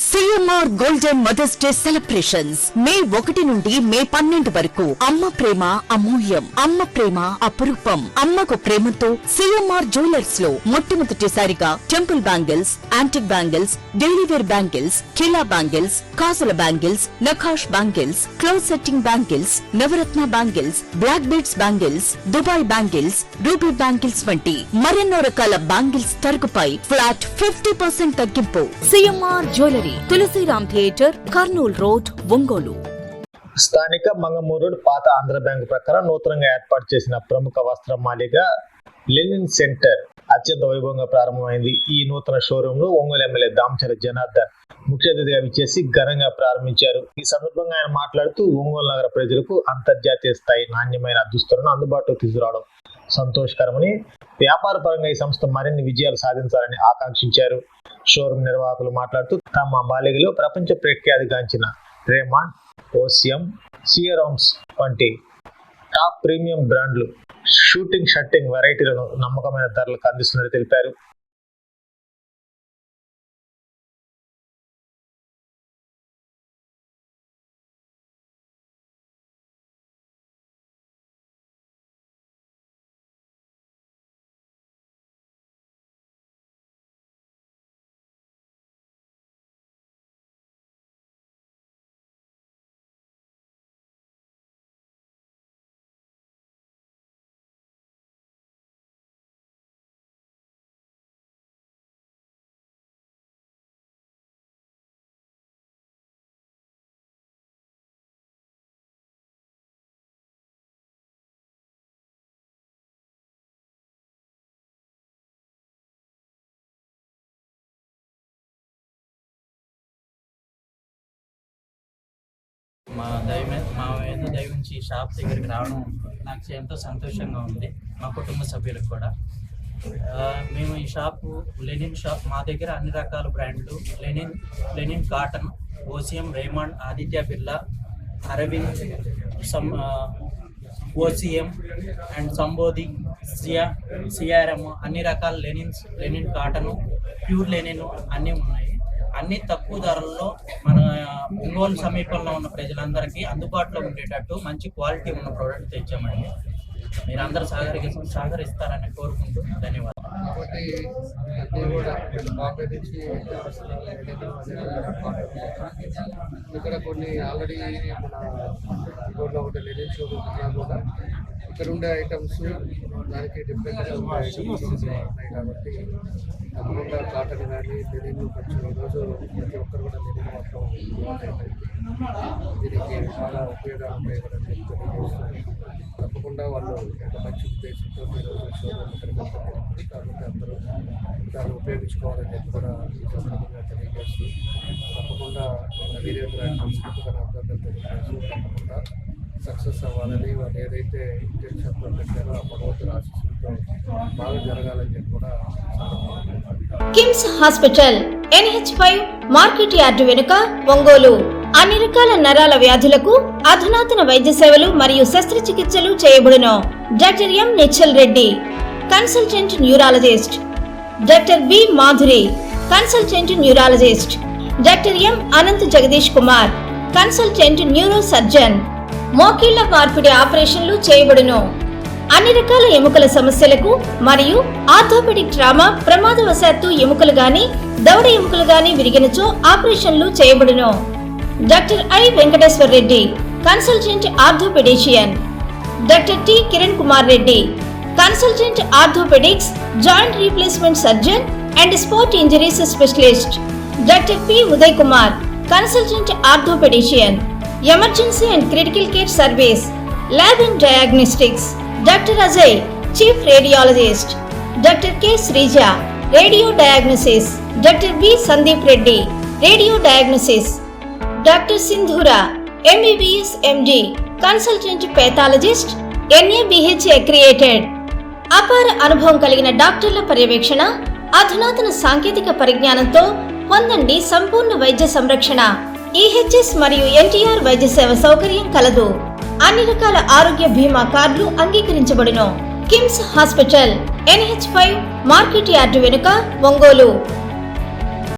CMR Golden Mother's Day Celebrations May 1 నుండి May 12 వరకు అమ్మ ప్రేమ అమూల్యం, అమ్మ ప్రేమ అపురూపం. అమ్మకు ప్రేమతో CMR జ్యువెలర్స్ లో మొట్టమొదటిసారిగా temple bangles, antique bangles, daily wear bangles, కిలా బ్యాంగిల్స్, కాసుల బ్యాంగిల్స్, నఖాష్ బ్యాంగిల్స్, క్లోజ్ సెట్టింగ్ బ్యాంగిల్స్, నవరత్న bangles, black beads bangles, Dubai bangles, ruby bangles వంటి మరెన్నో రకాల బ్యాంగిల్స్ తరుగుపై ఫ్లాట్ 50% తగ్గింపు. CMR jewellery, Tulasiram theatre, Kurnool road, Ongole. స్థానిక మంగమూరు రోడ్ పాత ఆంధ్ర బ్యాంకు ప్రకారం నూతనంగా ఏర్పాటు చేసిన ప్రముఖ వస్త్ర మాలిక లెనిన్ సెంటర్ అత్యంత వైభవంగా ప్రారంభమైంది. ఈ నూతన షోరూమ్ లో ఒంగోలు ఎమ్మెల్యే దామచర్ల జనార్దన్ ముఖ్య అతిథిగా విచ్చేసి ఘనంగా ప్రారంభించారు. ఈ సందర్భంగా ఆయన మాట్లాడుతూ ఒంగోలు నగర ప్రజలకు అంతర్జాతీయ స్థాయి నాణ్యమైన దుస్తులను అందుబాటులోకి తీసుకురావడం సంతోషకరమని, వ్యాపార పరంగా ఈ సంస్థ మరిన్ని విజయాలు సాధించాలని ఆకాంక్షించారు. షోరూమ్ నిర్వాహకులు మాట్లాడుతూ తమ బాలికలో ప్రపంచ ప్రఖ్యాతిగాంచిన రేమాండ్, ఓసియం, సియరామ్స్ వంటి టాప్ ప్రీమియం బ్రాండ్లు షూటింగ్ షర్టింగ్ వెరైటీలను నమ్మకమైన ధరలకు అందిస్తున్నట్టు తెలిపారు. మా దైవించి షాప్ దగ్గరికి రావడం నాకు ఎంతో సంతోషంగా ఉంది, మా కుటుంబ సభ్యులకు కూడా. మేము ఈ షాపు లెనిన్ షాప్, మా దగ్గర అన్ని రకాల బ్రాండ్లు లెనిన్ కాటన్, ఓసియం, రేమాండ్, ఆదిత్య బిర్లా, అరవింద్, ఓసియం అండ్ సంబోధి, సిఆర్ఎం అన్ని రకాల లెనిన్ కాటను, ప్యూర్ లెనిన్ అన్నీ ఉన్నాయి. అన్ని తక్కువ ధరల్లో మన ఒంగోలు సమీపంలో ఉన్న ప్రజలందరికీ అందుబాటులో ఉండేటట్టు మంచి క్వాలిటీ ఉన్న ప్రోడక్ట్ తెచ్చామండి. మీరు అందరూ సహకరిస్తారని కోరుకుంటూ ధన్యవాదాలు. ఇక్కడ కొన్ని ఆల్రెడీ మన ఒకటి లెనిన్ షో కూడా ఇక్కడ ఉండే ఐటమ్స్ దానికి డిఫరెంట్గా ఉన్నాయి కాబట్టి తప్పకుండా కాటన్ కానీ లెనిన్ కొంచెం ఈరోజు ప్రతి ఒక్కరు కూడా లెనిన్ మొత్తం దీనికి చాలా ఉపయోగాలు ఉంటాయి కూడా తెలియజేస్తుంది. తప్పకుండా వాళ్ళు ఒక మంచి ఉద్దేశంతో ఈరోజు షోరూమ్ ఇక్కడికి వస్తుంది కాబట్టి అందరూ దాన్ని ఉపయోగించుకోవాలని చెప్పి కూడా ఈ సందర్భంగా తెలియజేస్తూ తప్పకుండా వీరేంద్ర సంస్కృతిగా అభ్యర్థులు తెలియజేస్తూ తప్పకుండా సక్సెస్ అవ్వాలని, వాళ్ళు ఏదైతే ఇంటెన్షన్తో పెట్టారో ఆ భగవంతుడి ఆశీస్సులతో బాగా జరగాలని చెప్పి కూడా. KIMS hospital NH5 market yard వెనుక, ఒంగోలు. అన్ని రకాల నరాల వ్యాధులకు అధునాతన వైద్య సేవలు మరియు శస్త్రచికిత్సలు చేయబడును. Doctor M Nischal Reddy, consultant neurologist. Doctor B Madhuri, consultant neurologist. Doctor M Anant Jagadish Kumar, consultant neurosurgeon. మోకీళ్ల మార్పిడి ఆపరేషన్లు చేయబడును. అన్ని రకాల ఎముకల సమస్యలకు మరియు ఆర్థోపెడిక్ ట్రామా, ప్రమాదవశాత్తు ఎముకలు గాని దవడ ఎముకలు గాని విరిగినచో ఆపరేషన్లు చేయబడును. Doctor I Venkateswara Reddy, consultant orthopedician. Doctor T Kiran Kumar Reddy, consultant orthopaedics, joint replacement surgeon and sport injuries specialist. Doctor P Uday Kumar, consultant orthopedician. Emergency and critical care service, lab and diagnostics. Doctor Ajay, chief radiologist. Doctor K Sreeja, radio diagnosis. Doctor B Sandeep Reddy, radio diagnosis. Doctor Sindhura, MBBS MD, consultant pathologist, NABH accredited. అపార అనుభవం కలిగిన డాక్టర్ల పర్యవేక్షణ, అధునాతన సాంకేతిక పరిజ్ఞానంతో పొందండి సంపూర్ణ వైద్య సంరక్షణ. EHS మరియు NTR వైద్య సేవ సౌకర్యం కలదు. అన్ని రకాల ఆరోగ్య బీమా కార్డులు అంగీకరించబడును. KIMS hospital NH5 market yard వెనుక, ఒంగోలు.